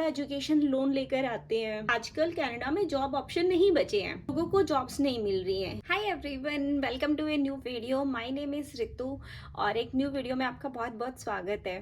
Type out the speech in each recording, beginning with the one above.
बड़ा education loan लेकर आते हैं। आजकल कनाडा में जॉब ऑप्शन नहीं बचे हैं, लोगों को जॉब्स नहीं मिल रही हैं। Hi everyone, welcome to a new video. My name is Ritu और एक न्यू वीडियो में आपका बहुत बहुत स्वागत है।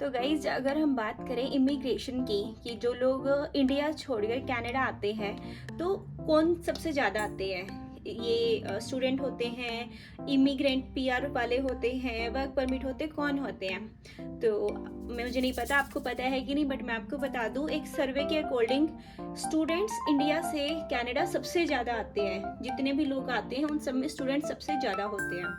तो गाइज, अगर हम बात करें इमिग्रेशन की कि जो लोग इंडिया छोड़कर कनाडा आते हैं तो कौन सबसे ज़्यादा आते हैं, ये स्टूडेंट होते हैं, इमिग्रेंट पीआर वाले होते हैं, वर्क परमिट होते, कौन होते हैं? तो मुझे नहीं पता आपको पता है कि नहीं, बट मैं आपको बता दूं, एक सर्वे के अकॉर्डिंग स्टूडेंट्स इंडिया से कनाडा सबसे ज़्यादा आते हैं। जितने भी लोग आते हैं उन सब में स्टूडेंट सबसे ज़्यादा होते हैं।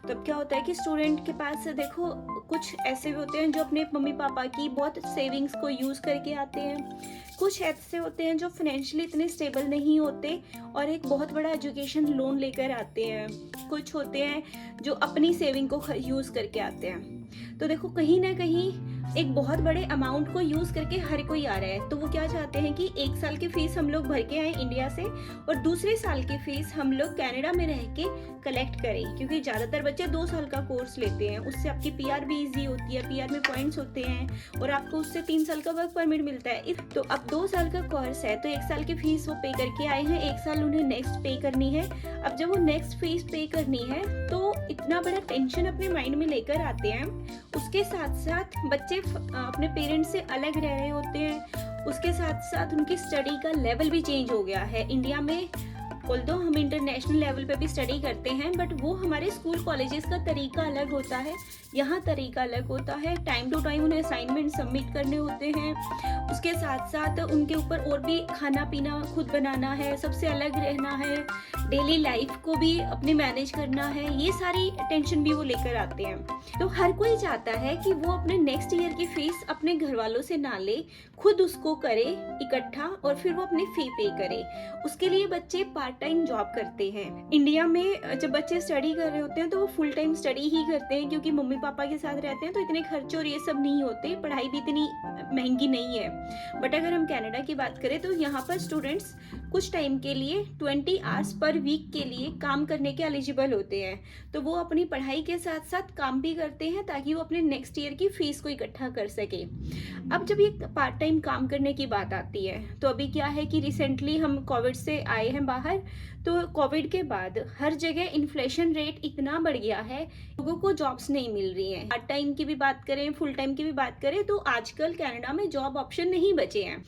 तो अब क्या होता है कि स्टूडेंट के पास देखो कुछ ऐसे भी होते हैं जो अपने मम्मी पापा की बहुत सेविंग्स को यूज़ करके आते हैं, कुछ ऐसे होते हैं जो फाइनेंशियली इतने स्टेबल नहीं होते और एक बहुत बड़ा एजुकेशन लोन लेकर आते हैं, कुछ होते हैं जो अपनी सेविंग को यूज़ करके आते हैं। तो देखो कहीं ना कहीं एक बहुत बड़े अमाउंट को यूज़ करके हर कोई आ रहा है। तो वो क्या चाहते हैं कि एक साल की फीस हम लोग भर के आए इंडिया से और दूसरे साल की फीस हम लोग कनाडा में रह के कलेक्ट करें, क्योंकि ज़्यादातर बच्चे 2 साल का कोर्स लेते हैं। उससे आपकी पीआर भी इजी होती है, पीआर में पॉइंट्स होते हैं और आपको उससे 3 साल का वर्क परमिट मिलता है। तो अब 2 साल का कोर्स है तो 1 साल की फीस वो पे करके आए हैं, 1 साल उन्हें नेक्स्ट पे करनी है। अब जब वो नेक्स्ट फीस पे करनी है तो इतना बड़ा टेंशन अपने माइंड में लेकर आते हैं। उसके साथ साथ बच्चे अपने पेरेंट्स से अलग रह रहे होते हैं, उसके साथ साथ उनकी स्टडी का लेवल भी चेंज हो गया है। इंडिया में ऑल्दो हम इंटरनेशनल लेवल पे भी स्टडी करते हैं, बट वो हमारे स्कूल कॉलेजेस का तरीका अलग होता है, यहाँ तरीका अलग होता है। टाइम टू टाइम उन्हें असाइनमेंट सबमिट करने होते हैं, उसके साथ साथ उनके ऊपर और भी खाना पीना खुद बनाना है, सबसे अलग रहना है, डेली लाइफ को भी अपने मैनेज करना है, ये सारी टेंशन भी वो लेकर आते हैं। तो हर कोई चाहता है कि वो अपने नेक्स्ट ईयर की फीस अपने घर वालों से ना ले, खुद उसको करे इकट्ठा और फिर वो अपनी फी पे करे। उसके लिए बच्चे पार्ट टाइम जॉब करते हैं। इंडिया में जब बच्चे स्टडी कर रहे होते हैं तो वो फुल टाइम स्टडी ही करते हैं, क्योंकि मम्मी पापा के साथ रहते हैं तो इतने खर्चे और ये सब नहीं होते, पढ़ाई भी इतनी महंगी नहीं है। बट अगर हम कनाडा की बात करें तो यहाँ पर स्टूडेंट्स कुछ टाइम के लिए 20 आवर्स पर वीक के लिए काम करने के एलिजिबल होते हैं। तो वो अपनी पढ़ाई के साथ साथ काम भी करते हैं ताकि वो अपने नेक्स्ट ईयर की फीस को इकट्ठा कर सके। अब जब ये पार्ट टाइम काम करने की बात आती है तो अभी क्या है कि रिसेंटली हम कोविड से आए हैं बाहर, तो कोविड के बाद हर जगह इन्फ्लेशन रेट इतना बढ़ गया है, लोगों को जॉब्स नहीं मिल रही हैं। पार्ट टाइम की भी बात करें, फुल टाइम की भी बात करें तो आजकल कनाडा में जॉब ऑप्शन नहीं बचे हैं।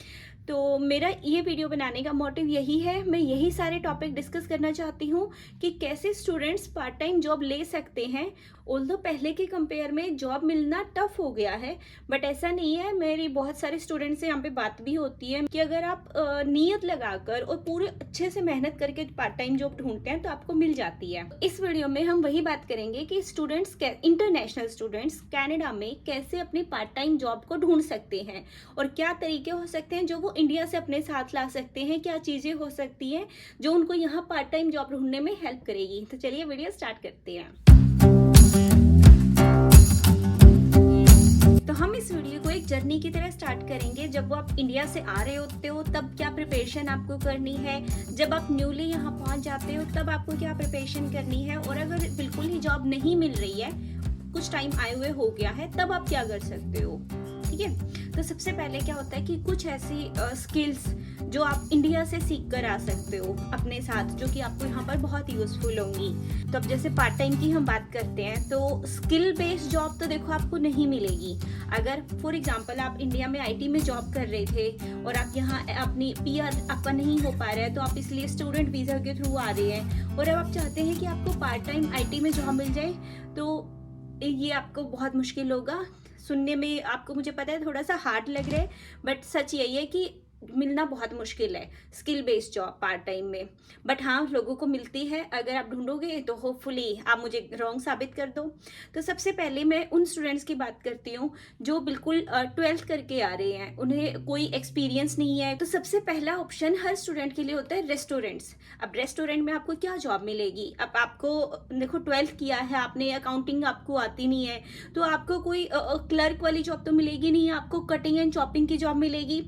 तो मेरा ये वीडियो बनाने का मोटिव यही है, मैं यही सारे टॉपिक डिस्कस करना चाहती हूँ कि कैसे स्टूडेंट्स पार्ट टाइम जॉब ले सकते हैं। ऑल्दो पहले के कंपेयर में जॉब मिलना टफ हो गया है, बट ऐसा नहीं है। मेरी बहुत सारे स्टूडेंट्स से यहाँ पे बात भी होती है कि अगर आप नियत लगाकर और पूरे अच्छे से मेहनत करके पार्ट टाइम जॉब ढूंढते हैं तो आपको मिल जाती है। इस वीडियो में हम वही बात करेंगे कि स्टूडेंट्स, इंटरनेशनल स्टूडेंट्स कनाडा में कैसे अपनी पार्ट टाइम जॉब को ढूंढ सकते हैं और क्या तरीके हो सकते हैं जो वो इंडिया से अपने साथ ला सकते हैं, क्या चीज़ें हो सकती हैं जो उनको यहाँ पार्ट टाइम जॉब ढूंढने में हेल्प करेगी। तो चलिए वीडियो स्टार्ट करते हैं। तो हम इस वीडियो को एक जर्नी की तरह स्टार्ट करेंगे। जब वो आप इंडिया से आ रहे होते हो तब क्या प्रिपरेशन आपको करनी है, जब आप न्यूली यहाँ पहुँच जाते हो तब आपको क्या प्रिपरेशन करनी है, और अगर बिल्कुल ही जॉब नहीं मिल रही है, कुछ टाइम आए हुए हो गया है, तब आप क्या कर सकते हो। ठीक है, तो सबसे पहले क्या होता है कि कुछ ऐसी स्किल्स जो आप इंडिया से सीख कर आ सकते हो अपने साथ, जो कि आपको यहाँ पर बहुत यूजफुल होंगी। तो अब जैसे पार्ट टाइम की हम बात करते हैं तो स्किल बेस्ड जॉब तो देखो आपको नहीं मिलेगी। अगर फॉर एग्जांपल आप इंडिया में आईटी में जॉब कर रहे थे और आप यहाँ अपनी पीआर आपका नहीं हो पा रहा है, तो आप इसलिए स्टूडेंट वीज़ा के थ्रू आ रहे हैं और अब आप चाहते हैं कि आपको पार्ट टाइम आईटी में जॉब मिल जाए, तो ये आपको बहुत मुश्किल होगा। सुनने में आपको, मुझे पता है, थोड़ा सा हार्ड लग रहा है, बट सच यही है कि मिलना बहुत मुश्किल है skill based job part time में। बट हाँ, लोगों को मिलती है। अगर आप ढूंढोगे तो होपफुली आप मुझे रॉन्ग साबित कर दो। तो सबसे पहले मैं उन स्टूडेंट्स की बात करती हूँ जो बिल्कुल 12th करके आ रहे हैं, उन्हें कोई एक्सपीरियंस नहीं है। तो सबसे पहला ऑप्शन हर स्टूडेंट के लिए होता है रेस्टोरेंट्स। अब रेस्टोरेंट में आपको क्या जॉब मिलेगी? अब आपको देखो 12th किया है आपने, अकाउंटिंग आपको आती नहीं है, तो आपको कोई क्लर्क वाली जॉब तो मिलेगी नहीं, आपको कटिंग एंड चॉपिंग की जॉब मिलेगी।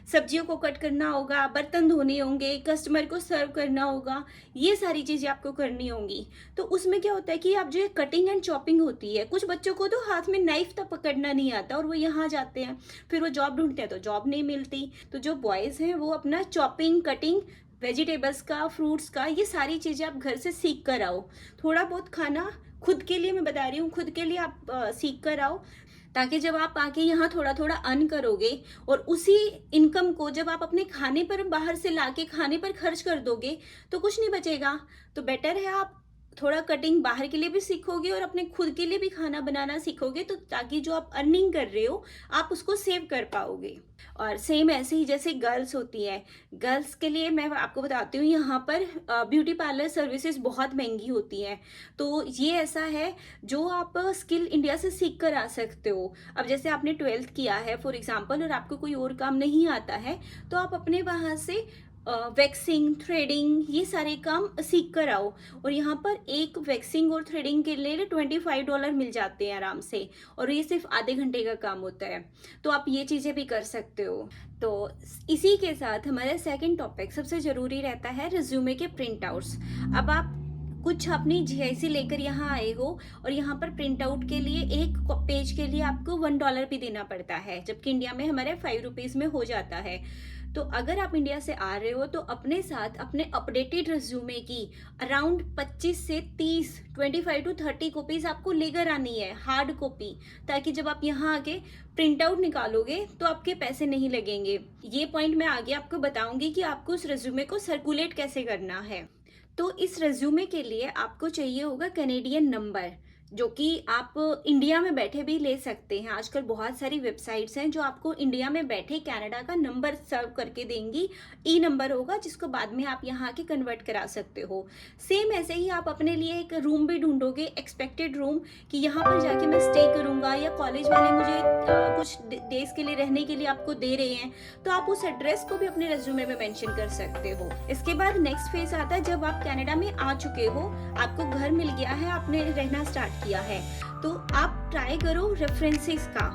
सब्जियों सब्जियों को कट करना होगा, बर्तन धोने होंगे, कस्टमर को सर्व करना होगा, ये सारी चीज़ें आपको करनी होंगी। तो उसमें क्या होता है कि आप जो है कटिंग एंड चॉपिंग होती है, कुछ बच्चों को तो हाथ में नाइफ तक पकड़ना नहीं आता और वो यहाँ जाते हैं, फिर वो जॉब ढूंढते हैं तो जॉब नहीं मिलती। तो जो बॉयज़ हैं वो अपना चॉपिंग, कटिंग, वेजिटेबल्स का, फ्रूट्स का, ये सारी चीज़ें आप घर से सीख कर आओ। थोड़ा बहुत खाना खुद के लिए, मैं बता रही हूँ, खुद के लिए आप सीख कर आओ, ताकि जब आप आके यहाँ थोड़ा थोड़ा अर्न करोगे और उसी इनकम को जब आप अपने खाने पर बाहर से लाके खाने पर खर्च कर दोगे तो कुछ नहीं बचेगा। तो बेटर है आप थोड़ा कटिंग बाहर के लिए भी सीखोगे और अपने खुद के लिए भी खाना बनाना सीखोगे, तो ताकि जो आप अर्निंग कर रहे हो आप उसको सेव कर पाओगे। और सेम ऐसे ही जैसे गर्ल्स होती है, गर्ल्स के लिए मैं आपको बताती हूँ, यहाँ पर ब्यूटी पार्लर सर्विसेज बहुत महंगी होती हैं। तो ये ऐसा है जो आप स्किल इंडिया से सीख कर आ सकते हो। अब जैसे आपने 12th किया है फॉर एग्जांपल और आपको कोई और काम नहीं आता है, तो आप अपने वहाँ से वैक्सिंग, थ्रेडिंग, ये सारे काम सीख कर आओ। और यहाँ पर एक वैक्सिंग और थ्रेडिंग के लिए $25 मिल जाते हैं आराम से, और ये सिर्फ आधे घंटे का काम होता है। तो आप ये चीज़ें भी कर सकते हो। तो इसी के साथ हमारा सेकंड टॉपिक सबसे ज़रूरी रहता है रिज्यूमे के प्रिंट आउट्स। अब आप कुछ अपनी जीआईसी लेकर यहाँ आए हो और यहाँ पर प्रिंट आउट के लिए एक पेज के लिए आपको $1 भी देना पड़ता है, जबकि इंडिया में हमारे ₹5 में हो जाता है। तो अगर आप इंडिया से आ रहे हो तो अपने साथ अपने अपडेटेड रिज्यूमे की अराउंड 25 से 30, 25 to 30 कॉपीज आपको लेकर आनी है, हार्ड कॉपी, ताकि जब आप यहाँ आके प्रिंट आउट निकालोगे तो आपके पैसे नहीं लगेंगे। ये पॉइंट मैं आगे आपको बताऊंगी कि आपको उस रिज्यूमे को सर्कुलेट कैसे करना है। तो इस रिज्यूमे के लिए आपको चाहिए होगा कैनेडियन नंबर, जो कि आप इंडिया में बैठे भी ले सकते हैं। आजकल बहुत सारी वेबसाइट्स हैं जो आपको इंडिया में बैठे कनाडा का नंबर सर्व करके देंगी। ई नंबर होगा जिसको बाद में आप यहाँ के कन्वर्ट करा सकते हो। सेम ऐसे ही आप अपने लिए एक रूम भी ढूंढोगे, एक्सपेक्टेड रूम, कि यहाँ पर जाके मैं स्टे करूँगा, या कॉलेज वाले मुझे कुछ डेज के लिए रहने के लिए आपको दे रहे हैं, तो आप उस एड्रेस को भी अपने रेज्यूमे में मेंशन कर सकते हो। इसके बाद नेक्स्ट फेज आता है जब आप कनाडा में आ चुके हो, आपको घर मिल गया है, आपने रहना स्टार्ट किया है, तो आप ट्राई करो रेफरेंसेस का।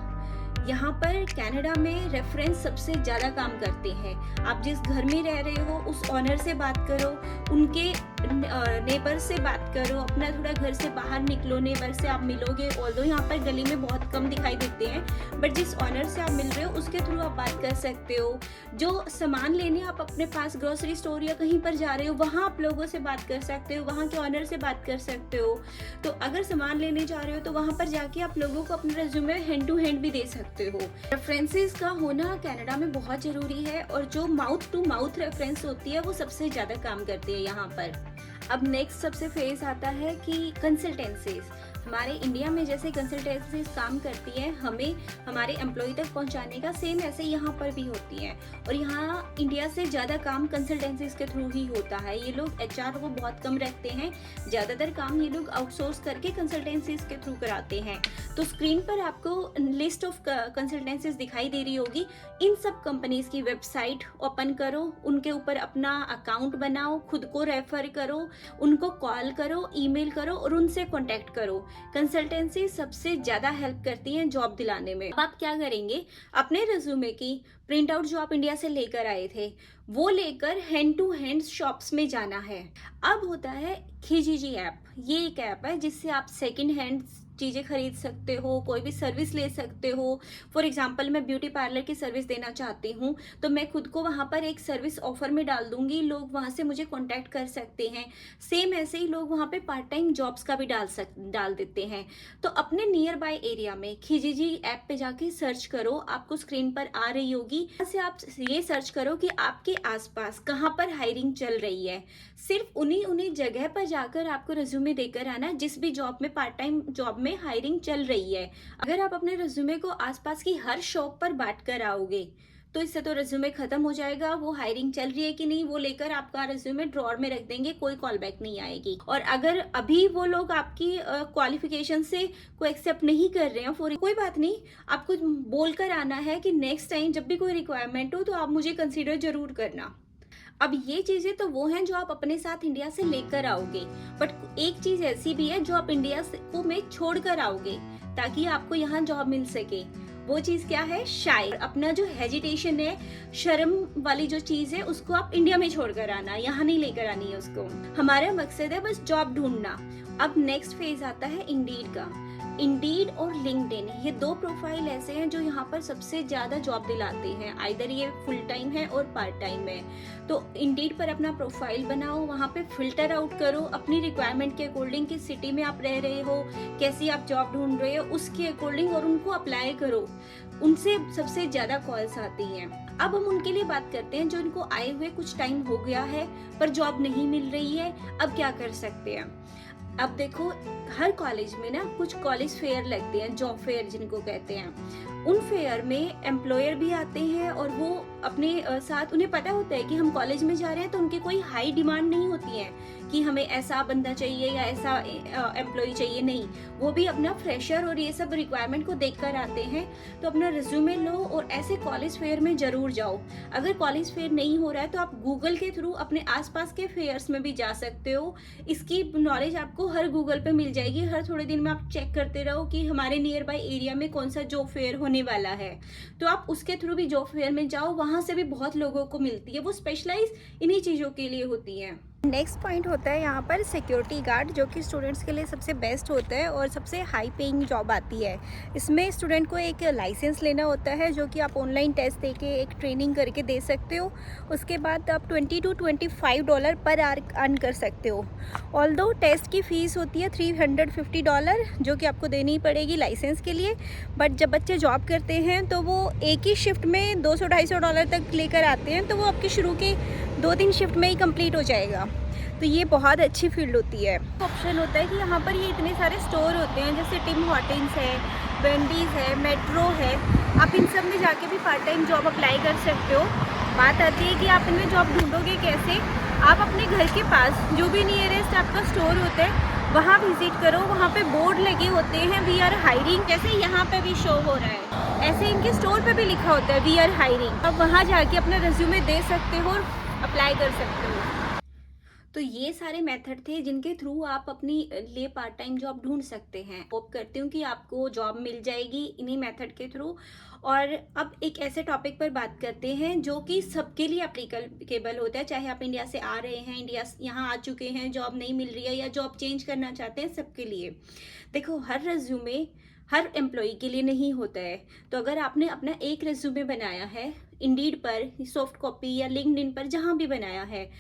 यहाँ पर कनाडा में रेफरेंस सबसे ज़्यादा काम करते हैं। आप जिस घर में रह रहे हो उस ऑनर से बात करो, उनके नेबर से बात करो, अपना थोड़ा घर से बाहर निकलो, नेबर से आप मिलोगे। ऑल्दो यहाँ पर गली में बहुत कम दिखाई देते हैं, बट जिस ऑनर से आप मिल रहे हो उसके थ्रू आप बात कर सकते हो। जो सामान लेने आप अपने पास ग्रोसरी स्टोर या कहीं पर जा रहे हो, वहाँ आप लोगों से बात कर सकते हो, वहाँ के ऑनर से बात कर सकते हो। तो अगर सामान लेने जा रहे हो तो वहाँ पर जाके आप लोगों को अपने रेज्यूमे हैंड टू हैंड भी दे सकते हो। रेफरेंसेस का होना कनाडा में बहुत ज़रूरी है, और जो माउथ टू माउथ रेफरेंस होती है वो सबसे ज़्यादा काम करती है यहाँ पर। अब नेक्स्ट सबसे फेज आता है कि कंसल्टेंसीज। हमारे इंडिया में जैसे कंसल्टेंसीज काम करती है हमें हमारे एम्प्लॉय तक पहुंचाने का, सेम ऐसे यहाँ पर भी होती है। और यहाँ इंडिया से ज़्यादा काम कंसल्टेंसीज के थ्रू ही होता है। ये लोग एचआर को बहुत कम रखते हैं, ज़्यादातर काम ये लोग आउटसोर्स करके कंसल्टेंसीज के थ्रू कराते हैं। तो स्क्रीन पर आपको लिस्ट ऑफ कंसल्टेंसीज दिखाई दे रही होगी। इन सब कंपनीज की वेबसाइट ओपन करो, उनके ऊपर अपना अकाउंट बनाओ, खुद को रेफर करो, उनको कॉल करो, ईमेल करो और उनसे कॉन्टैक्ट करो। कंसल्टेंसी सबसे ज़्यादा हेल्प करती हैं जॉब दिलाने में। अब आप क्या करेंगे, अपने रिज्यूमे की प्रिंट आउट जो आप इंडिया से लेकर आए थे वो लेकर हैंड टू हैंड शॉप्स में जाना है। अब होता है खिजीजी ऐप। ये एक ऐप है जिससे आप सेकंड हैंड चीज़ें खरीद सकते हो, कोई भी सर्विस ले सकते हो। फॉर एग्जांपल मैं ब्यूटी पार्लर की सर्विस देना चाहती हूँ तो मैं खुद को वहाँ पर एक सर्विस ऑफर में डाल दूंगी, लोग वहाँ से मुझे कांटेक्ट कर सकते हैं। सेम ऐसे ही लोग वहाँ पे पार्ट टाइम जॉब्स का भी डाल देते हैं। तो अपने नियर बाय एरिया में खिजीजी ऐप पे जाके सर्च करो, आपको स्क्रीन पर आ रही होगी। यहाँ से आप ये सर्च करो कि आपके आसपास कहाँ पर हायरिंग चल रही है। सिर्फ उन्हीं जगह पर जाकर आपको रिज्यूमे देकर आना जिस भी जॉब में, पार्ट टाइम जॉब में हायरिंग चल रही है। अगर आप अपने रिज्यूमे को आसपास की हर शॉप पर बांट कर आओगे तो इससे तो रिज्यूमे खत्म हो जाएगा। वो हायरिंग चल रही है कि नहीं वो लेकर आपका रिज्यूमे ड्रॉर में रख देंगे, कोई कॉल बैक नहीं आएगी। और अगर अभी वो लोग आपकी क्वालिफिकेशन से को एक्सेप्ट नहीं कर रहे हैं कोई बात नहीं, आपको बोलकर आना है कि नेक्स्ट टाइम जब भी कोई रिक्वायरमेंट हो तो आप मुझे कंसिडर जरूर करना। अब ये चीज़ें तो वो हैं जो आप अपने साथ इंडिया से लेकर आओगे, बट एक चीज़ ऐसी भी है जो आप इंडिया से को में छोड़ कर आओगे ताकि आपको यहाँ जॉब मिल सके। वो चीज़ क्या है? शाय। अपना जो हेजिटेशन है, शर्म वाली जो चीज़ है, उसको आप इंडिया में छोड़कर आना, यहाँ नहीं लेकर आनी है उसको। हमारा मकसद है बस जॉब ढूंढना। अब नेक्स्ट फेज आता है इंडीड का। इंडीड और लिंक्डइन, ये दो प्रोफाइल ऐसे हैं जो यहाँ पर सबसे ज़्यादा जॉब दिलाते हैं। आइदर ये फुल टाइम है और पार्ट टाइम है। तो इंडीड पर अपना प्रोफाइल बनाओ, वहाँ पे फिल्टर आउट करो अपनी रिक्वायरमेंट के अकॉर्डिंग, किस सिटी में आप रह रहे हो, कैसी आप जॉब ढूंढ रहे हो, उसके अकॉर्डिंग, और उनको अप्लाई करो। उनसे सबसे ज़्यादा कॉल्स आती हैं। अब हम उनके लिए बात करते हैं जो इनको आए हुए कुछ टाइम हो गया है पर जॉब नहीं मिल रही है। अब क्या कर सकते हैं? अब देखो, हर कॉलेज में ना कुछ कॉलेज फेयर लगते हैं, जॉब फेयर जिनको कहते हैं। उन फेयर में एम्प्लॉयर भी आते हैं और वो अपने साथ, उन्हें पता होता है कि हम कॉलेज में जा रहे हैं तो उनकी कोई हाई डिमांड नहीं होती है कि हमें ऐसा बंदा चाहिए या ऐसा एम्प्लॉय चाहिए, नहीं। वो भी अपना फ्रेशर और ये सब रिक्वायरमेंट को देखकर आते हैं। तो अपना रिज्यूमे लो और ऐसे कॉलेज फेयर में जरूर जाओ। अगर कॉलेज फेयर नहीं हो रहा है तो आप गूगल के थ्रू अपने आसपास के फेयर्स में भी जा सकते हो। इसकी नॉलेज आपको हर गूगल पे मिल जाएगी। हर थोड़े दिन में आप चेक करते रहो कि हमारे नियर बाय एरिया में कौन सा जॉब फेयर होने वाला है, तो आप उसके थ्रू भी जॉब फेयर में जाओ। वहां से भी बहुत लोगों को मिलती है, वो स्पेशलाइज इन्हीं चीज़ों के लिए होती है। नेक्स्ट पॉइंट होता है यहाँ पर सिक्योरिटी गार्ड, जो कि स्टूडेंट्स के लिए सबसे बेस्ट होता है और सबसे हाई पेइंग जॉब आती है। इसमें स्टूडेंट को एक लाइसेंस लेना होता है, जो कि आप ऑनलाइन टेस्ट देके एक ट्रेनिंग करके दे सकते हो। उसके बाद आप $20 to $25 पर आवर अर्न कर सकते हो। ऑल्दो टेस्ट की फ़ीस होती है $350, जो कि आपको देनी ही पड़ेगी लाइसेंस के लिए। बट जब बच्चे जॉब करते हैं तो वो एक ही शिफ्ट में $200-250 तक लेकर आते हैं, तो वो आपके शुरू के 2-3 शिफ्ट में ही कंप्लीट हो जाएगा। तो ये बहुत अच्छी फील्ड होती है। ऑप्शन होता है कि यहाँ पर ये इतने सारे स्टोर होते हैं, जैसे टिम हॉर्टन्स है, वेंडीज़ है, मेट्रो है। आप इन सब में जाके भी पार्ट टाइम जॉब अप्लाई कर सकते हो। बात आती है कि आप इनमें जॉब ढूंढोगे कैसे? आप अपने घर के पास जो भी नियरेस्ट आपका स्टोर होता है वहाँ विजिट करो। वहाँ पे बोर्ड लगे होते हैं, वी आर हायरिंग, जैसे यहाँ पे भी शो हो रहा है, ऐसे इनके स्टोर पे भी लिखा होता है वी आर हायरिंग। आप वहाँ जाके अपना रिज्यूमे दे सकते हो और अप्लाई कर सकते हो। तो ये सारे मेथड थे जिनके थ्रू आप अपनी लिए पार्ट टाइम जॉब ढूंढ सकते हैं। होप करती हूँ कि आपको जॉब मिल जाएगी इन्हीं मेथड के थ्रू। और अब एक ऐसे टॉपिक पर बात करते हैं जो कि सबके लिए एप्लीकेबल होता है, चाहे आप इंडिया से आ रहे हैं, इंडिया यहाँ आ चुके हैं, जॉब नहीं मिल रही है या जॉब चेंज करना चाहते हैं, सबके लिए। देखो, हर रेज्यूमे हर एम्प्लॉय के लिए नहीं होता है। तो अगर आपने अपना एक रेज्यूमे बनाया है इंडीड पर, सॉफ्ट कॉपी या लिंक्डइन पर, जहाँ भी बनाया है,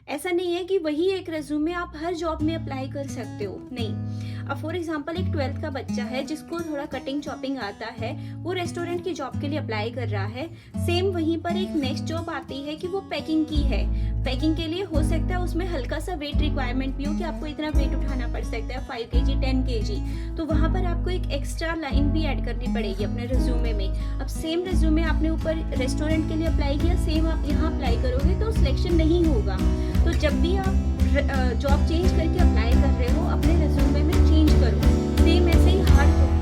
ऐसा नहीं है कि वही एक रेज्यूमे आप हर जॉब में अप्लाई कर सकते हो, नहीं। अब फॉर एग्जांपल एक 12th का बच्चा है जिसको थोड़ा कटिंग चॉपिंग आता है, वो रेस्टोरेंट की जॉब के लिए अप्लाई कर रहा है। सेम वहीं पर एक नेक्स्ट जॉब आती है कि वो पैकिंग की है। पैकिंग के लिए हो सकता है उसमें हल्का सा वेट रिक्वायरमेंट भी हो कि आपको इतना वेट उठाना पड़ सकता है, 5 kg 10 kg। तो वहाँ पर आपको एक एक्स्ट्रा लाइन भी ऐड करनी पड़ेगी अपने रिज्यूमे में। अब सेम रिज्यूमे आपने ऊपर रेस्टोरेंट के लिए अप्लाई किया, सेम आप यहाँ अप्लाई करोगे तो सिलेक्शन नहीं होगा। तो जब भी आप जॉब चेंज करके अप्लाई कर रहे हो, अपने रिज्यूमे में चेंज करो। सेम ऐसे ही हार्ड कॉपी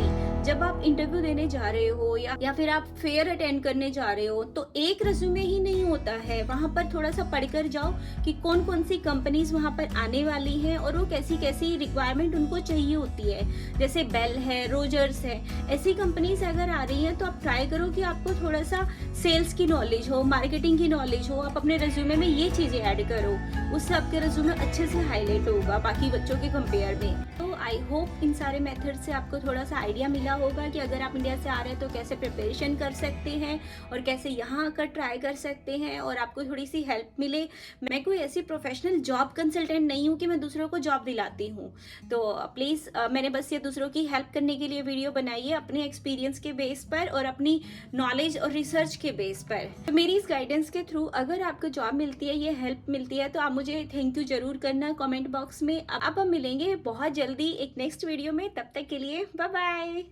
जब आप इंटरव्यू देने जा रहे हो या फिर आप फेयर अटेंड करने जा रहे हो, तो एक रिज्यूमे ही नहीं होता है। वहाँ पर थोड़ा सा पढ़कर जाओ कि कौन कौन सी कंपनीज वहाँ पर आने वाली हैं और वो कैसी कैसी रिक्वायरमेंट उनको चाहिए होती है। जैसे बेल है, रोजर्स है, ऐसी कंपनीज अगर आ रही हैं तो आप ट्राई करो कि आपको थोड़ा सा सेल्स की नॉलेज हो, मार्केटिंग की नॉलेज हो। आप अपने रिज्यूमे में ये चीज़ें ऐड करो, उससे आपके रिज्यूमे अच्छे से हाईलाइट होगा बाकी बच्चों के कंपेयर में। तो आई होप इन सारे मेथड से आपको थोड़ा सा आइडिया मिला होगा कि अगर आप इंडिया से आ रहे हैं तो कैसे प्रिपरेशन कर सकते हैं और कैसे यहाँ आकर ट्राई कर सकते हैं और आपको थोड़ी सी हेल्प मिले। मैं कोई ऐसी प्रोफेशनल जॉब कंसल्टेंट नहीं हूँ कि मैं दूसरों को जॉब दिलाती हूँ। तो प्लीज़ मैंने बस ये दूसरों की हेल्प करने के लिए वीडियो बनाई है, अपने एक्सपीरियंस के बेस पर और अपनी नॉलेज और रिसर्च के बेस पर। तो मेरी इस गाइडेंस के थ्रू अगर आपको जॉब मिलती है, ये हेल्प मिलती है, तो आप मुझे थैंक यू जरूर करना कमेंट बॉक्स में। अब हम मिलेंगे बहुत जल्दी एक नेक्स्ट वीडियो में, तब तक के लिए बाय बाय।